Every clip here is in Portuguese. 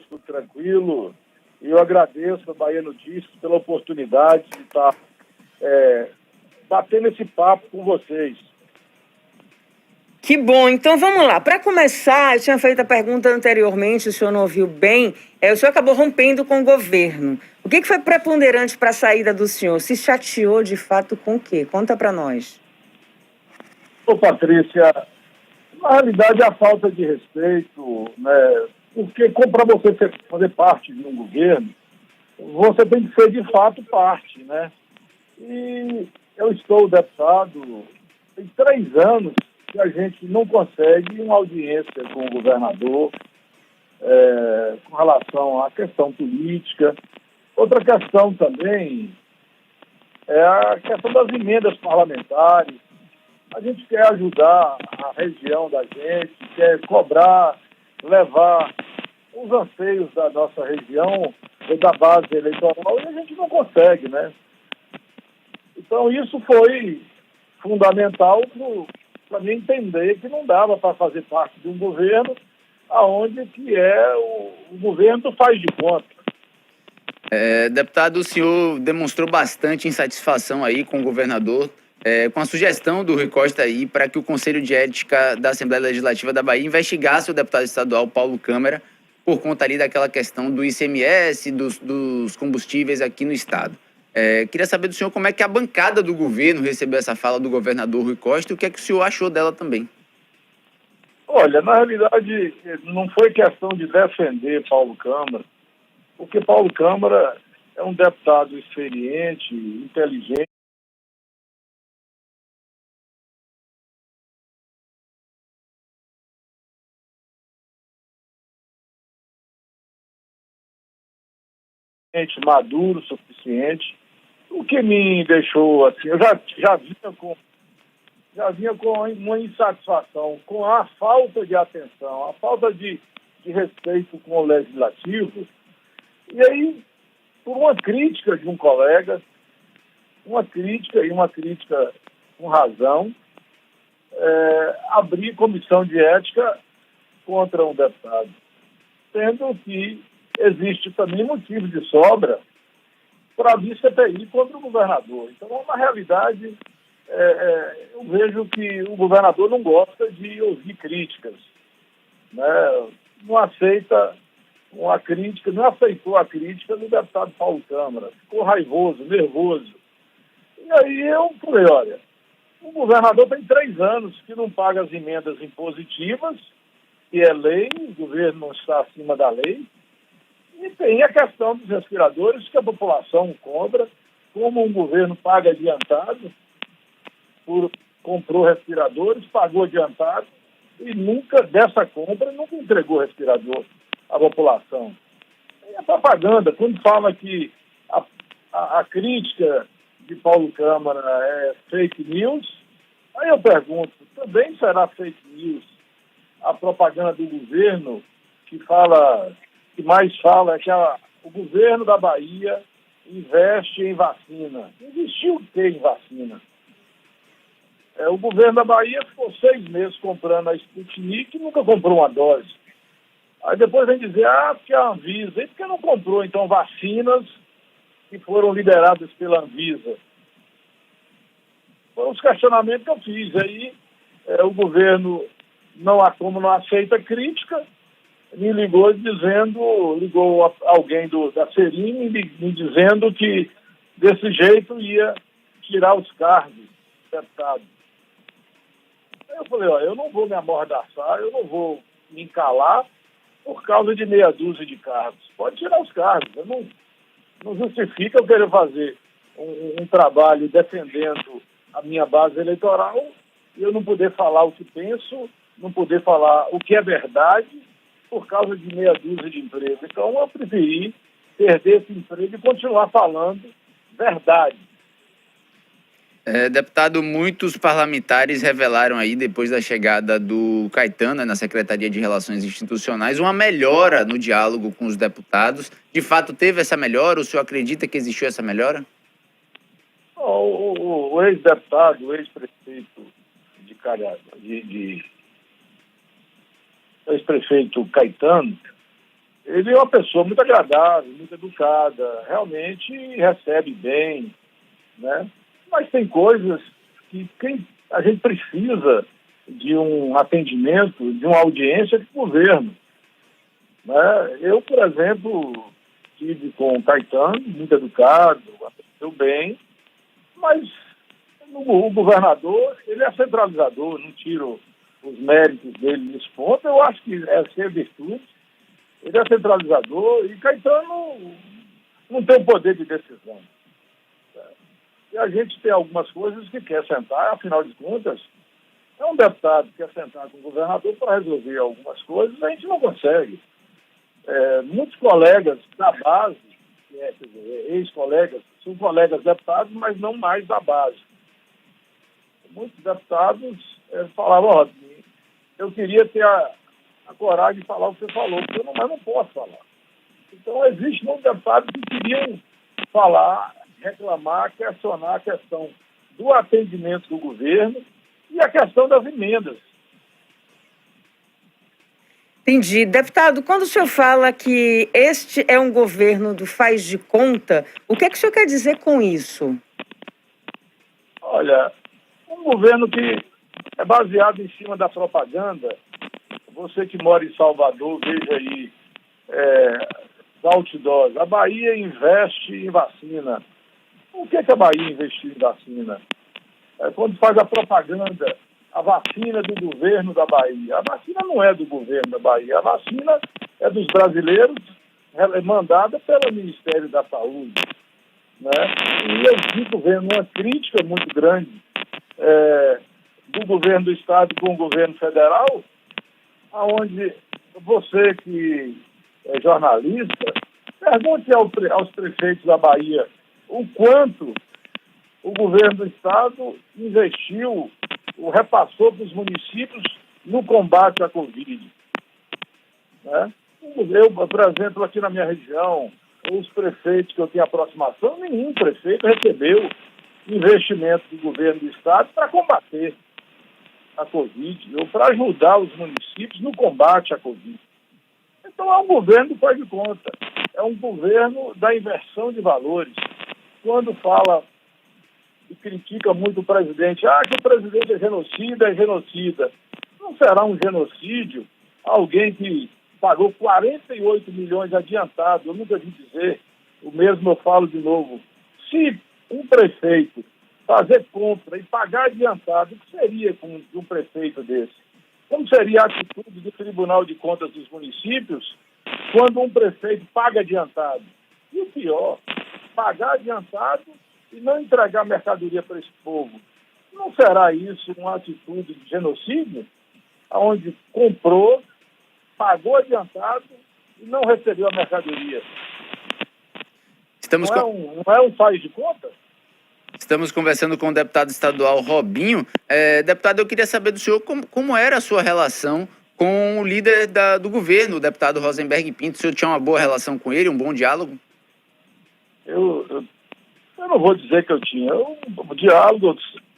Tudo tranquilo. E eu agradeço a Bahia Notícias pela oportunidade de estar batendo esse papo com vocês. Que bom. Então vamos lá. Para começar, eu tinha feito a pergunta anteriormente, o senhor não ouviu bem. O senhor acabou rompendo com o governo. O que foi preponderante para a saída do senhor? Se chateou de fato com o quê? Conta para nós. Ô, Patrícia, na realidade é a falta de respeito, né? Porque para você fazer parte de um governo, você tem que ser de fato parte, né? E eu estou deputado, tem 3 anos que a gente não consegue uma audiência com o governador com relação à questão política. Outra questão também é a questão das emendas parlamentares. A gente quer ajudar a região da gente, quer cobrar, levar os anseios da nossa região, da base eleitoral, e a gente não consegue, né? Então, isso foi fundamental para mim entender que não dava para fazer parte de um governo onde o governo faz de conta. Deputado, o senhor demonstrou bastante insatisfação aí com o governador, com a sugestão do Rui Costa aí para que o Conselho de Ética da Assembleia Legislativa da Bahia investigasse o deputado estadual Paulo Câmara por conta ali daquela questão do ICMS, dos combustíveis aqui no estado. Queria saber do senhor como é que a bancada do governo recebeu essa fala do governador Rui Costa e o que é que o senhor achou dela também. Olha, na realidade, não foi questão de defender Paulo Câmara, porque Paulo Câmara é um deputado experiente, inteligente, maduro o suficiente. O que me deixou assim, eu já vinha com uma insatisfação com a falta de atenção, a falta de respeito com o legislativo. E aí, por uma crítica de um colega, uma crítica com razão, abrir comissão de ética contra um deputado, sendo que existe também motivo de sobra para abrir CPI contra o governador. Então, na realidade, eu vejo que o governador não gosta de ouvir críticas, né? Não aceita uma crítica, não aceitou a crítica do deputado Paulo Câmara, ficou raivoso, nervoso. E aí eu falei, olha, o governador tem 3 anos que não paga as emendas impositivas, que é lei, o governo não está acima da lei, e tem a questão dos respiradores, que a população cobra, como um governo paga adiantado, comprou respiradores, pagou adiantado, e dessa compra, nunca entregou respirador à população. E a propaganda, quando fala que a crítica de Paulo Câmara é fake news, aí eu pergunto, também será fake news a propaganda do governo que mais fala é que o governo da Bahia investe em vacina. Investiu o que em vacina? O governo da Bahia ficou 6 meses comprando a Sputnik e nunca comprou uma dose. Aí depois vem dizer, porque a Anvisa, e por que não comprou, então, vacinas que foram liberadas pela Anvisa? Foram os questionamentos que eu fiz. Aí o governo, como não aceita crítica, me ligou alguém da Serim me dizendo que desse jeito ia tirar os cargos do deputado. Aí eu falei, eu não vou me amordaçar, eu não vou me encalar por causa de meia dúzia de cargos. Pode tirar os cargos, não justifica eu querer fazer um trabalho defendendo a minha base eleitoral e eu não poder falar o que penso, não poder falar o que é verdade, por causa de meia dúzia de empregos. Então, eu preferi perder esse emprego e continuar falando verdade. Deputado, muitos parlamentares revelaram aí, depois da chegada do Caetano na Secretaria de Relações Institucionais, uma melhora no diálogo com os deputados. De fato, teve essa melhora? O senhor acredita que existiu essa melhora? O ex-deputado, o ex-prefeito de Calhaço, ex-prefeito Caetano, Ele é uma pessoa muito agradável, muito educada, realmente recebe bem, né? Mas tem coisas que a gente precisa de um atendimento, de uma audiência do governo, né? Eu, por exemplo, estive com o Caetano, muito educado, atendeu bem, mas o governador, ele é centralizador, não tiro os méritos dele nesse ponto, eu acho que é ser virtude. Ele é centralizador e Caetano não tem poder de decisão. E a gente tem algumas coisas que quer sentar, afinal de contas, é um deputado que quer sentar com o governador para resolver algumas coisas, a gente não consegue. Muitos colegas da base, quer dizer, ex-colegas, são colegas deputados, mas não mais da base. Muitos deputados falavam, ó, eu queria ter a coragem de falar o que você falou, porque mas não posso falar. Então, existe muitos deputados que queriam falar, reclamar, questionar a questão do atendimento do governo e a questão das emendas. Entendi. Deputado, quando o senhor fala que este é um governo do faz de conta, o que é que o senhor quer dizer com isso? Olha, um governo que é baseado em cima da propaganda. Você que mora em Salvador, veja aí os outdoors. A Bahia investe em vacina. O que a Bahia investiu em vacina? Quando faz a propaganda, a vacina do governo da Bahia. A vacina não é do governo da Bahia. A vacina é dos brasileiros, mandada pelo Ministério da Saúde, né? E eu fico vendo uma crítica muito grande do governo do Estado com o governo federal, onde você que é jornalista, pergunte aos prefeitos da Bahia o quanto o governo do Estado investiu, repassou para os municípios no combate à Covid. Né? Eu, por exemplo, aqui na minha região, os prefeitos que eu tenho aproximação, nenhum prefeito recebeu investimento do governo do Estado para combater a Covid, ou para ajudar os municípios no combate à Covid. Então é um governo que faz de conta, é um governo da inversão de valores. Quando fala e critica muito o presidente, que o presidente é genocida. Não será um genocídio alguém que pagou 48 milhões adiantado, eu nunca vi dizer, o mesmo eu falo de novo. Se um prefeito fazer compra e pagar adiantado, o que seria com um prefeito desse? Como seria a atitude do Tribunal de Contas dos municípios quando um prefeito paga adiantado? E o pior, pagar adiantado e não entregar mercadoria para esse povo. Não será isso uma atitude de genocídio? Onde comprou, pagou adiantado e não recebeu a mercadoria? Não é um faz de conta? Estamos conversando com o deputado estadual Robinho. Deputado, eu queria saber do senhor como era a sua relação com o líder do governo, o deputado Rosenberg Pinto. O senhor tinha uma boa relação com ele, um bom diálogo? Eu não vou dizer que eu tinha.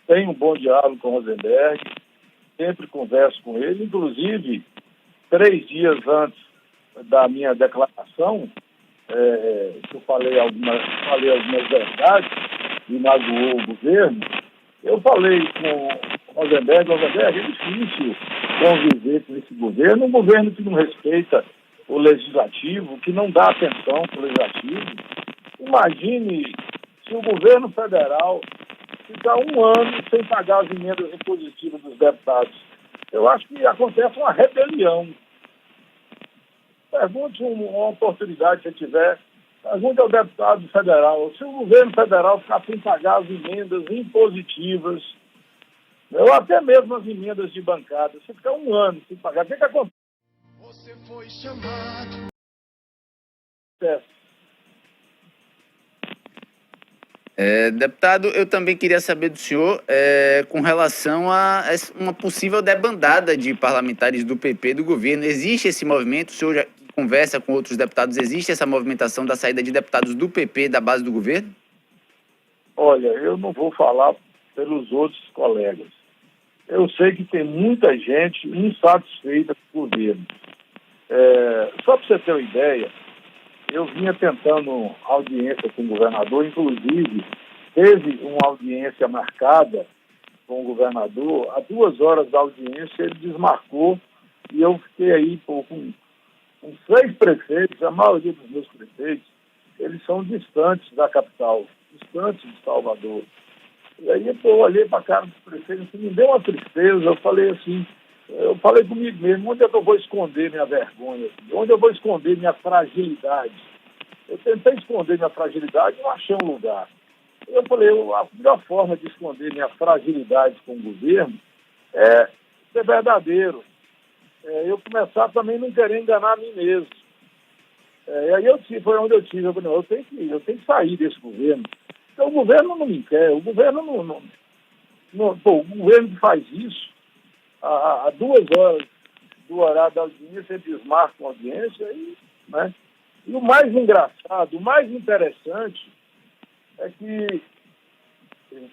Tenho um bom diálogo com o Rosenberg, sempre converso com ele. Inclusive, 3 dias antes da minha declaração, eu falei algumas verdades, inaugurou o governo, eu falei com o Rosenberg, é difícil conviver com esse governo, um governo que não respeita o legislativo, que não dá atenção para o legislativo. Imagine se o governo federal ficar 1 ano sem pagar as emendas impositivas dos deputados. Eu acho que acontece uma rebelião. Pergunte uma oportunidade se tiver. Pergunte ao deputado federal. Se o governo federal ficar sem pagar as emendas impositivas, ou até mesmo as emendas de bancada, se ficar 1 ano sem pagar, o que acontece? Você foi chamado. Deputado, eu também queria saber do senhor com relação a uma possível debandada de parlamentares do PP do governo. Existe esse movimento? O senhor já conversa com outros deputados? Existe essa movimentação da saída de deputados do PP da base do governo? Olha, eu não vou falar pelos outros colegas. Eu sei que tem muita gente insatisfeita com o governo. Só para você ter uma ideia, eu vinha tentando audiência com o governador, inclusive teve uma audiência marcada com o governador, a 2 horas da audiência ele desmarcou e eu fiquei aí com 6 prefeitos, a maioria dos meus prefeitos, eles são distantes da capital, distantes de Salvador. E aí eu olhei para a cara dos prefeitos, assim, me deu uma tristeza, eu falei comigo mesmo, onde é que eu vou esconder minha vergonha? Assim? Onde eu vou esconder minha fragilidade? Eu tentei esconder minha fragilidade e não achei um lugar. Eu falei, a melhor forma de esconder minha fragilidade com o governo é ser verdadeiro. Eu começar também não querer enganar a mim mesmo. E aí foi onde eu tive, eu falei, eu tenho que sair desse governo. Então o governo não me quer, o governo o governo que faz isso, a 2 horas do horário da audiência, ele desmarca a audiência, né? E o mais engraçado, o mais interessante é que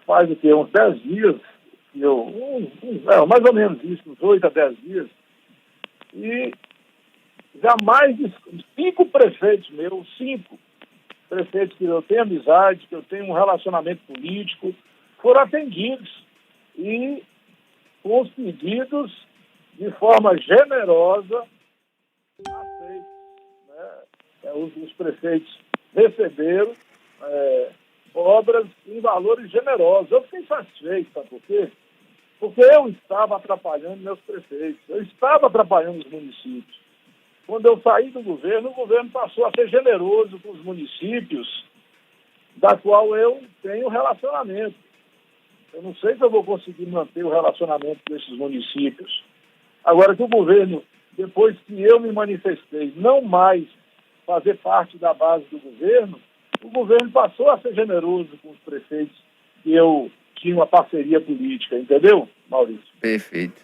faz o quê? Uns 10 dias, mais ou menos isso, uns 8 a 10 dias, e já mais de 5 prefeitos meus, 5 prefeitos que eu tenho amizade, que eu tenho um relacionamento político, foram atendidos e com os pedidos de forma generosa aceitos. Né? Os prefeitos receberam obras em valores generosos. Eu fiquei satisfeito, sabe por quê? Porque eu estava atrapalhando meus prefeitos, eu estava atrapalhando os municípios. Quando eu saí do governo, o governo passou a ser generoso com os municípios, da qual eu tenho relacionamento. Eu não sei se eu vou conseguir manter o relacionamento com esses municípios. Agora que o governo, depois que eu me manifestei, não mais fazer parte da base do governo, o governo passou a ser generoso com os prefeitos que eu tinha uma parceria política, entendeu, Maurício? Perfeito.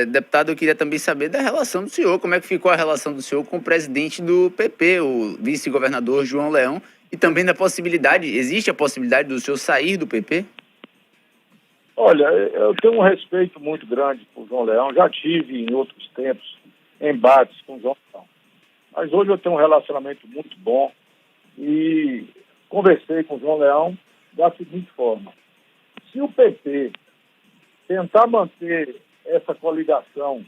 Deputado, eu queria também saber da relação do senhor, como é que ficou a relação do senhor com o presidente do PP, o vice-governador João Leão, e também existe a possibilidade do senhor sair do PP? Olha, eu tenho um respeito muito grande por João Leão, já tive em outros tempos embates com João Leão, mas hoje eu tenho um relacionamento muito bom e conversei com João Leão da seguinte forma: se o PP tentar manter essa coligação,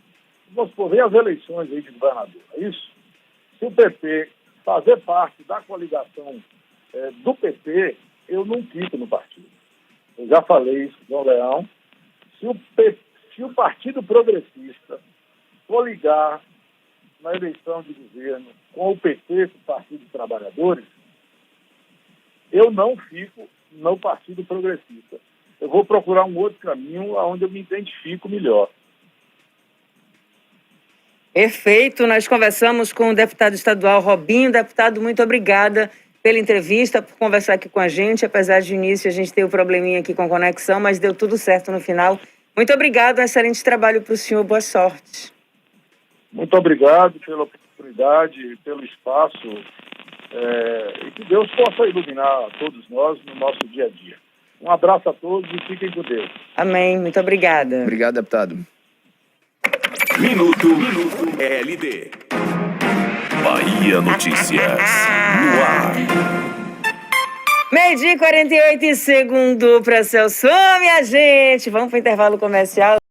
vamos ver as eleições aí de governador, é isso? Se o PP fazer parte da coligação do PP, eu não fico no partido. Eu já falei isso com o João Leão. Se o Partido Progressista coligar na eleição de governo com o PT, com o Partido dos Trabalhadores, eu não fico no Partido Progressista. Eu vou procurar um outro caminho onde eu me identifico melhor. Perfeito. Nós conversamos com o deputado estadual Robinho. Deputado, muito obrigada pela entrevista, por conversar aqui com a gente. Apesar de início a gente ter um probleminha aqui com a conexão, mas deu tudo certo no final. Muito obrigado, um excelente trabalho para o senhor. Boa sorte. Muito obrigado pela oportunidade, pelo espaço, e que Deus possa iluminar todos nós no nosso dia a dia. Um abraço a todos e fiquem com Deus. Amém. Muito obrigada. Obrigado, deputado. Minuto LD. Bahia Notícias. No ar. 12h48, segundo para Celso, minha gente. Vamos para o intervalo comercial.